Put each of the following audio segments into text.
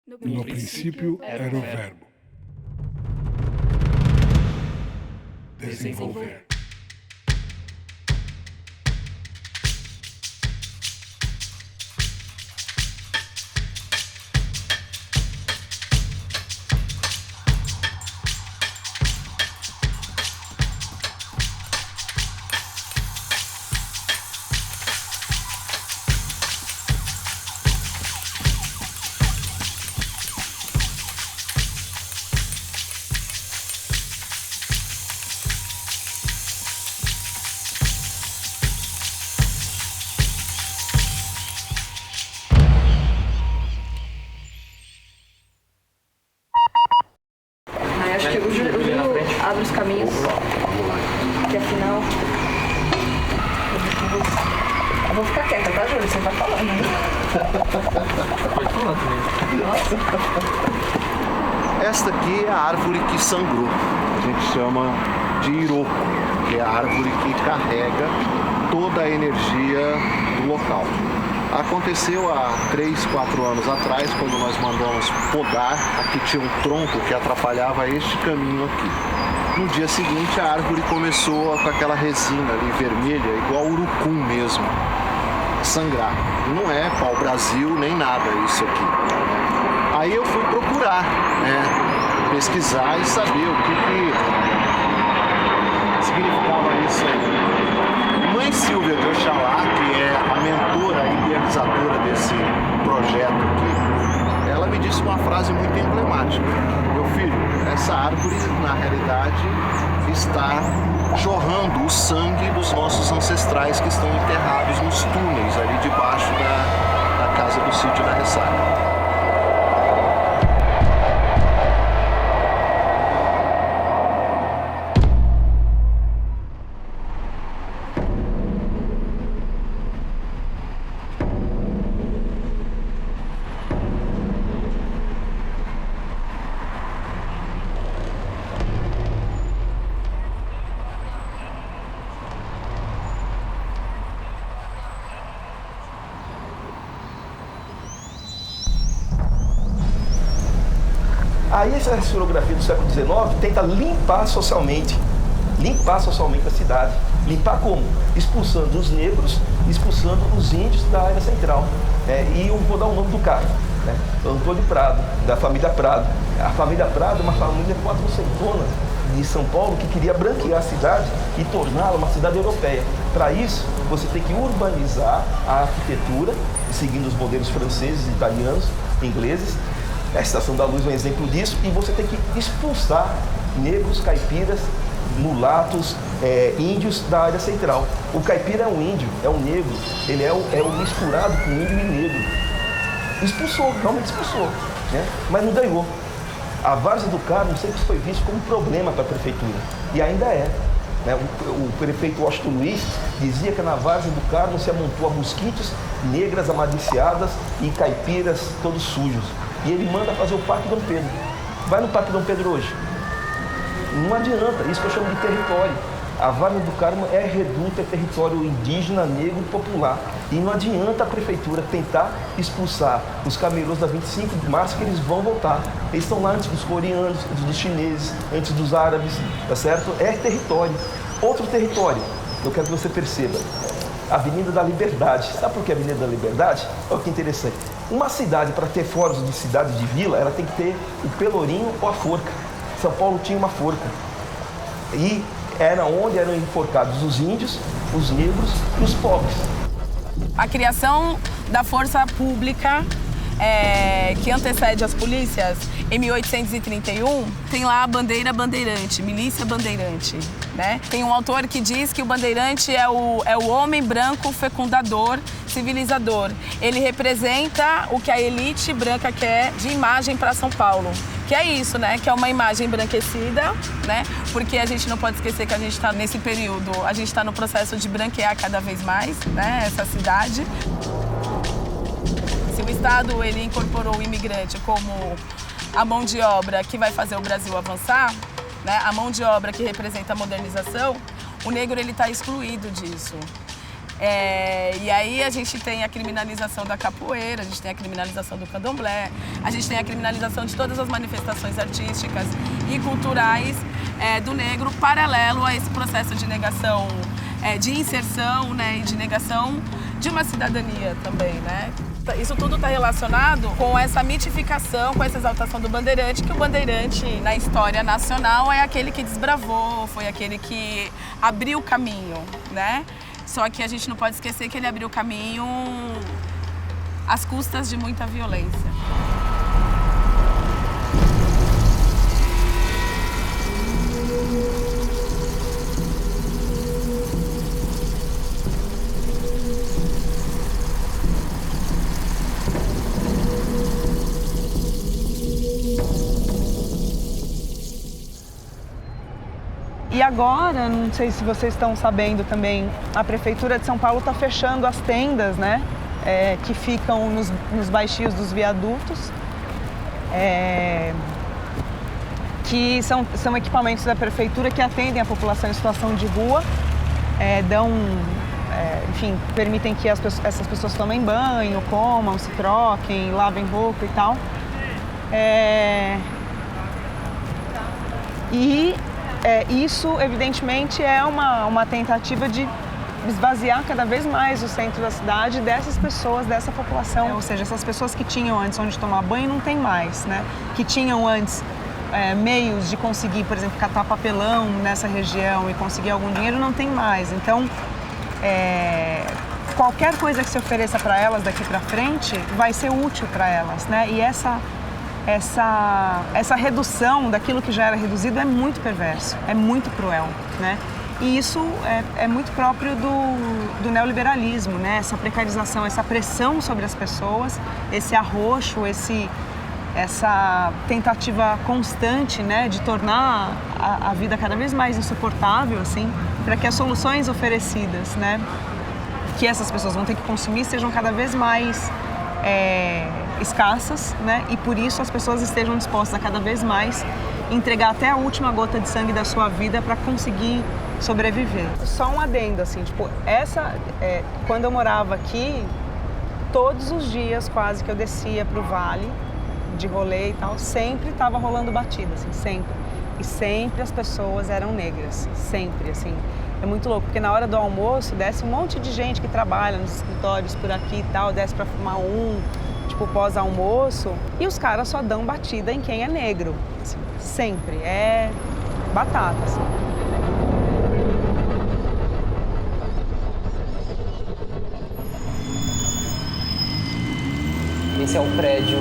No princípio era o Verbo. Desenvolver. Acho que o Júlio abre os caminhos, que afinal... Eu vou ficar quieta, tá, Júlio? Você vai falando, né? Pode falar também. Nossa. Esta aqui é a árvore que sangrou. A gente chama de Iroko, que é a árvore que carrega toda a energia do local. Aconteceu há 3, 4 anos atrás, quando nós mandamos podar. Aqui tinha um tronco que atrapalhava este caminho aqui. No dia seguinte, a árvore começou com aquela resina ali vermelha, igual urucum mesmo, sangrar. Não é pau-brasil nem nada isso aqui, né? Aí eu fui procurar, né, pesquisar e saber o que significava isso aí. Mãe Silvia de Oxalá, que é a mentora e idealizadora desse projeto aqui, ela me disse uma frase muito emblemática: meu filho, essa árvore na realidade está jorrando o sangue dos nossos ancestrais que estão enterrados nos túneis ali debaixo da casa do sítio da Ressaca. Aí essa historiografia do século XIX tenta limpar socialmente a cidade. Limpar como? Expulsando os negros, expulsando os índios da área central. E eu vou dar o nome do cara, né? Antônio Prado, da família Prado. A família Prado é uma família quatrocentona de São Paulo que queria branquear a cidade e torná-la uma cidade europeia. Para isso, você tem que urbanizar a arquitetura, seguindo os modelos franceses, italianos, ingleses. A Estação da Luz é um exemplo disso, e você tem que expulsar negros, caipiras, mulatos, índios da área central. O caipira é um índio, é um negro, ele é o misturado com índio e negro. Expulsou, realmente expulsou, né? Mas não ganhou. A Várzea do Carmo sempre foi visto como um problema para a prefeitura, e ainda é. Né? O prefeito Washington Luiz dizia que na Várzea do Carmo se amontoa mosquitos, negras amaliciadas e caipiras todos sujos. E ele manda fazer o Parque Dom Pedro. Vai no Parque Dom Pedro hoje. Não adianta, isso que eu chamo de território. A Várzea do Carmo é reduto, é território indígena, negro, popular. E não adianta a prefeitura tentar expulsar os camelôs da 25 de março, que eles vão voltar. Eles estão lá antes dos coreanos, antes dos chineses, antes dos árabes, tá certo? É território. Outro território, eu quero que você perceba. Avenida da Liberdade. Sabe por que Avenida da Liberdade? Olha que interessante. Uma cidade, para ter fóruns de cidade de vila, ela tem que ter o pelourinho ou a forca. São Paulo tinha uma forca. E era onde eram enforcados os índios, os negros e os pobres. A criação da força pública que antecede as polícias, em 1831, tem lá a bandeira bandeirante, milícia bandeirante, né? Tem um autor que diz que o bandeirante é o homem branco fecundador, civilizador. Ele representa o que a elite branca quer de imagem para São Paulo. Que é isso, né? Que é uma imagem embranquecida, né? Porque a gente não pode esquecer que a gente está nesse período, a gente está no processo de branquear cada vez mais, né? Essa cidade. Se o Estado ele incorporou o imigrante como a mão de obra que vai fazer o Brasil avançar, né? A mão de obra que representa a modernização, o negro ele está excluído disso. E aí a gente tem a criminalização da capoeira, a gente tem a criminalização do candomblé, a gente tem a criminalização de todas as manifestações artísticas e culturais do negro, paralelo a esse processo de negação, de inserção, né, e de negação de uma cidadania também, né? Isso tudo está relacionado com essa mitificação, com essa exaltação do bandeirante, que o bandeirante na história nacional é aquele que desbravou, foi aquele que abriu o caminho, né? Só que a gente não pode esquecer que ele abriu o caminho às custas de muita violência. E agora, não sei se vocês estão sabendo também, a Prefeitura de São Paulo está fechando as tendas, né, que ficam nos baixios dos viadutos, que são equipamentos da Prefeitura que atendem a população em situação de rua, enfim, permitem que essas pessoas tomem banho, comam, se troquem, lavem roupa e tal. Isso, evidentemente, é uma tentativa de esvaziar cada vez mais o centro da cidade dessas pessoas, dessa população. Ou seja, essas pessoas que tinham antes onde tomar banho não tem mais, né? Que tinham antes meios de conseguir, por exemplo, catar papelão nessa região e conseguir algum dinheiro, não tem mais. Então, qualquer coisa que se ofereça para elas daqui para frente vai ser útil para elas, né? E essa redução daquilo que já era reduzido é muito perverso, é muito cruel, né? E isso é muito próprio do neoliberalismo, né? Essa precarização, essa pressão sobre as pessoas, esse arroxo, essa tentativa constante, né, de tornar a vida cada vez mais insuportável, assim, para que as soluções oferecidas, né, que essas pessoas vão ter que consumir sejam cada vez mais escassas, né? E por isso as pessoas estejam dispostas a cada vez mais entregar até a última gota de sangue da sua vida para conseguir sobreviver. Só um adendo, assim, tipo, quando eu morava aqui, todos os dias quase que eu descia pro vale de rolê e tal, sempre estava rolando batida, assim, sempre. E sempre as pessoas eram negras, sempre, assim. É muito louco, porque na hora do almoço desce um monte de gente que trabalha nos escritórios por aqui e tal, desce para fumar tipo, pós-almoço, e os caras só dão batida em quem é negro, assim, sempre, é batata, assim. Esse é o prédio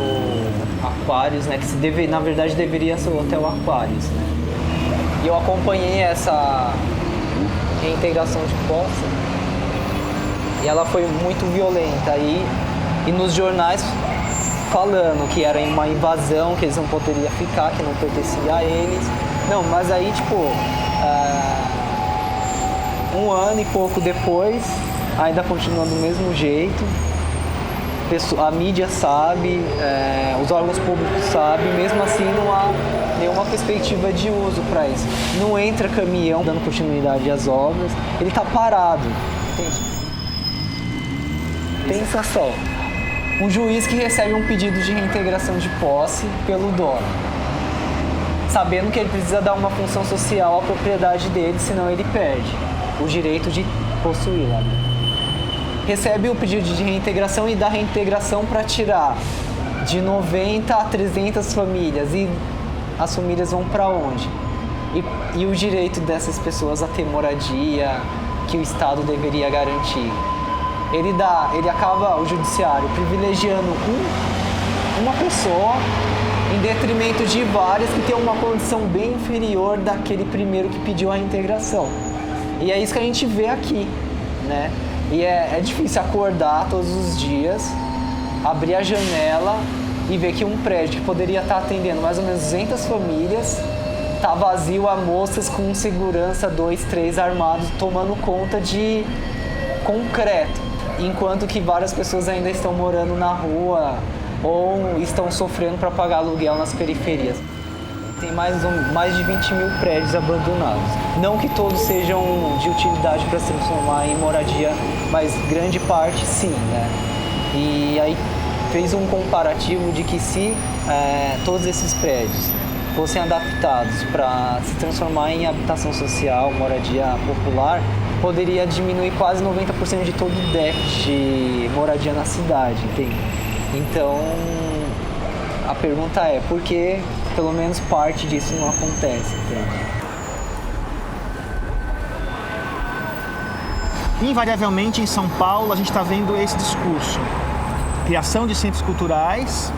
Aquários, né, que na verdade deveria ser o Hotel Aquários, né? E eu acompanhei essa reintegração de posse e ela foi muito violenta e nos jornais falando que era uma invasão, que eles não poderiam ficar, que não pertencia a eles. Não, mas aí tipo, um ano e pouco depois ainda continua do mesmo jeito. A mídia sabe, os órgãos públicos sabem, mesmo assim não há nenhuma perspectiva de uso para isso. Não entra caminhão dando continuidade às obras, ele está parado, entende? Pensa só, um juiz que recebe um pedido de reintegração de posse pelo dono, sabendo que ele precisa dar uma função social à propriedade dele, senão ele perde o direito de possuí-la. Recebe o pedido de reintegração e dá reintegração para tirar de 90 a 300 famílias. E as famílias vão para onde? E o direito dessas pessoas a ter moradia, que o Estado deveria garantir. Ele acaba, o judiciário, privilegiando uma pessoa em detrimento de várias que tem uma condição bem inferior daquele primeiro que pediu a reintegração. E é isso que a gente vê aqui, né? E é difícil acordar todos os dias, abrir a janela e ver que um prédio que poderia estar atendendo mais ou menos 200 famílias está vazio a moças com segurança, 2, 3 armados, tomando conta de concreto. Enquanto que várias pessoas ainda estão morando na rua ou estão sofrendo para pagar aluguel nas periferias. Tem mais de 20 mil prédios abandonados. Não que todos sejam de utilidade para se transformar em moradia, mas grande parte sim, né? E aí fez um comparativo de que se todos esses prédios fossem adaptados para se transformar em habitação social, moradia popular, poderia diminuir quase 90% de todo o déficit de moradia na cidade, entende? Então, a pergunta é, por que pelo menos parte disso não acontece, entende? Invariavelmente, em São Paulo, a gente está vendo esse discurso. Criação de centros culturais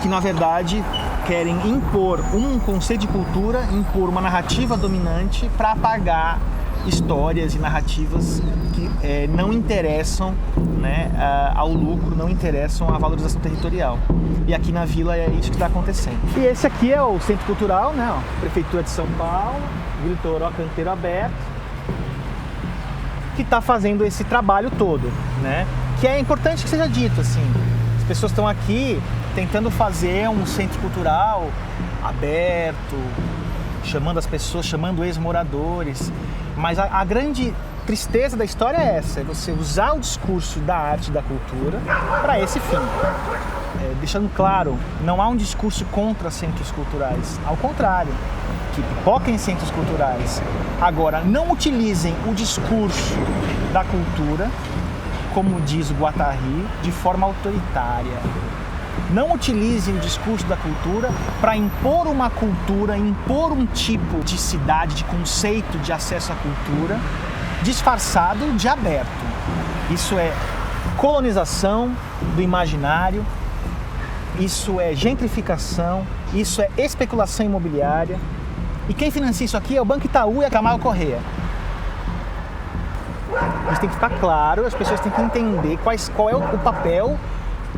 que, na verdade, querem impor um conceito de cultura, impor uma narrativa dominante para apagar histórias e narrativas que não interessam, né, ao lucro, não interessam à valorização territorial. E aqui na Vila é isso que está acontecendo. E esse aqui é o Centro Cultural, né, ó, Prefeitura de São Paulo, Vila Itororó, Canteiro Aberto, que está fazendo esse trabalho todo, né? Que é importante que seja dito, assim. As pessoas estão aqui tentando fazer um centro cultural aberto, chamando as pessoas, chamando ex-moradores. Mas a grande tristeza da história é essa, é você usar o discurso da arte e da cultura para esse fim. Deixando claro, não há um discurso contra centros culturais, ao contrário, que pipoquem centros culturais. Agora, não utilizem o discurso da cultura, como diz o Guattari, de forma autoritária. Não utilizem o discurso da cultura para impor uma cultura, impor um tipo de cidade, de conceito de acesso à cultura, disfarçado de aberto. Isso é colonização do imaginário, isso é gentrificação, isso é especulação imobiliária. E quem financia isso aqui é o Banco Itaú e a Camargo Corrêa. Isso tem que ficar claro, as pessoas têm que entender qual é o papel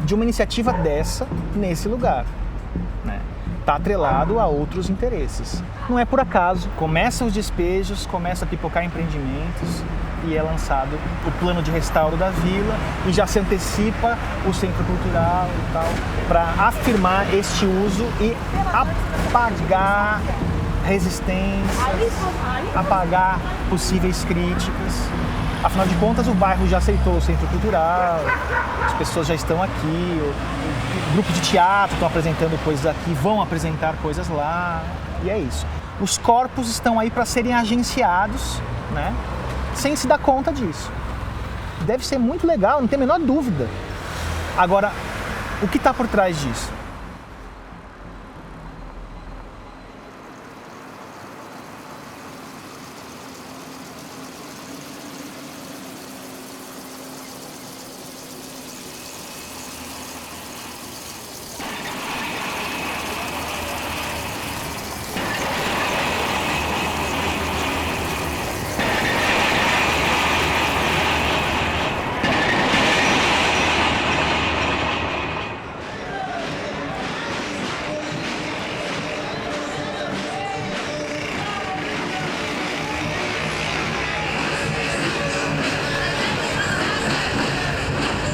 de uma iniciativa dessa nesse lugar. Está atrelado a outros interesses. Não é por acaso, começam os despejos, começa a pipocar empreendimentos e é lançado o plano de restauro da vila e já se antecipa o centro cultural e tal, para afirmar este uso e apagar resistências, apagar possíveis críticas. Afinal de contas, o bairro já aceitou o centro cultural, as pessoas já estão aqui, o grupo de teatro estão apresentando coisas aqui, vão apresentar coisas lá, e é isso. Os corpos estão aí para serem agenciados, né, sem se dar conta disso. Deve ser muito legal, não tem a menor dúvida. Agora, o que está por trás disso?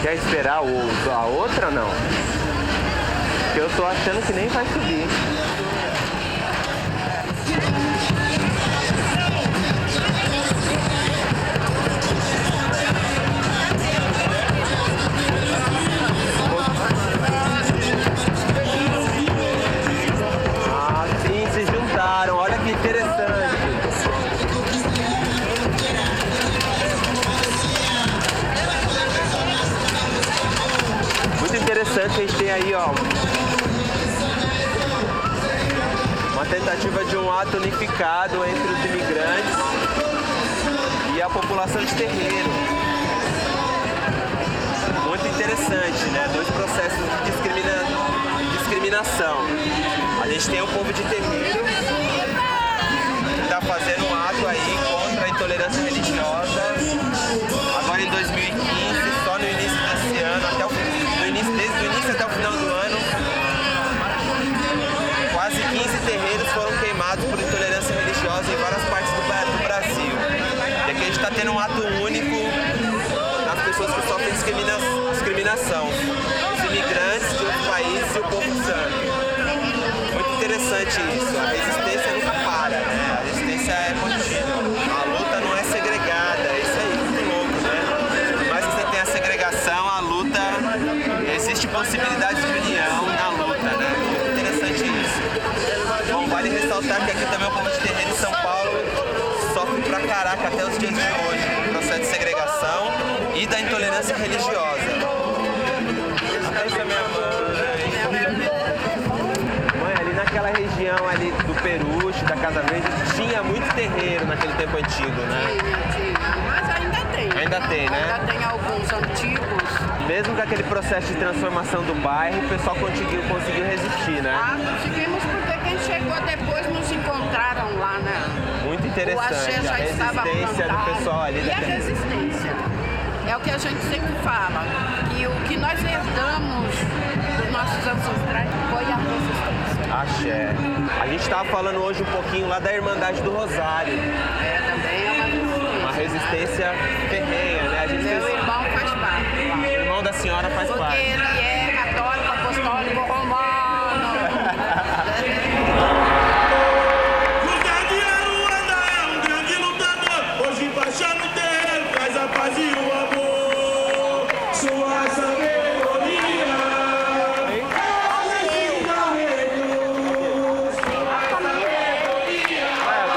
Quer esperar a outra, não? Porque eu tô achando que nem vai subir. Ah, sim, se juntaram. Olha que interessante. Interessante, a gente tem aí, ó, uma tentativa de um ato unificado entre os imigrantes e a população de terreiro. Muito interessante, né? Dois processos de discriminação. A gente tem o povo de terreiro que está fazendo um ato aí contra a intolerância religiosa. Agora em 2015, só no início desse ano, desde o início até o final do ano, quase 15 terreiros foram queimados por intolerância religiosa em várias partes do Brasil. E aqui a gente está tendo um ato único nas pessoas que sofrem discriminação. Os imigrantes de outros países e o povo santo. Muito interessante isso, a resistência nunca para, né? A resistência é contínua. A luta não é segregada, isso aí, muito louco, né? Por mais que você tenha a segregação, a luta, existe possibilidade de união na luta, né? Muito interessante isso. Bom, vale ressaltar que aqui também o povo de terreiro em São Paulo sofre pra caraca até os dias de hoje, do processo de segregação e da intolerância religiosa. Essa é minha mãe, ali naquela região ali do Peruche, da Casa Verde, tinha muito terreiro naquele tempo antigo, né? Mas ainda tem. Ainda tem, né? Ainda tem alguns antigos. Mesmo com aquele processo de transformação do bairro, o pessoal conseguiu resistir, né? Ah, conseguimos porque quem chegou depois nos encontraram lá, né? Muito interessante, O axé já a estava resistência do plantado. pessoal ali. E a resistência. É o que a gente sempre fala. E o que nós herdamos dos nossos ancestrais foi a resistência. Axé. A gente estava falando hoje um pouquinho lá da Irmandade do Rosário. É, também é uma resistência ferrenha, né? A gente Meu irmão faz parte. O irmão da senhora faz porque parte. Porque ele é católico, apostólico, romano. José de Aruanda é um grande lutador. Hoje baixa no terreiro, traz a paz e o amor. Sua sabedoria.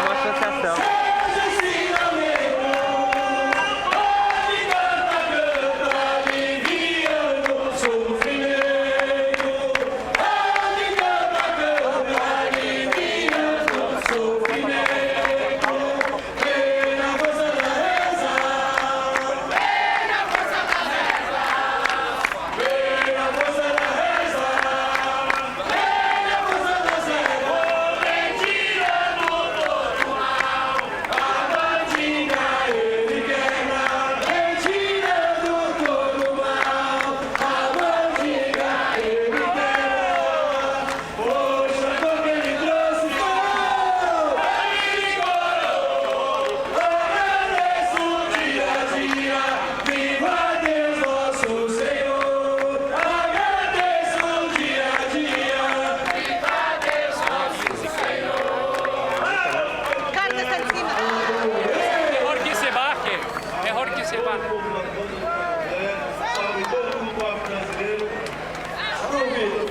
Uma associação. Salve todo mundo brasileiro. Salve!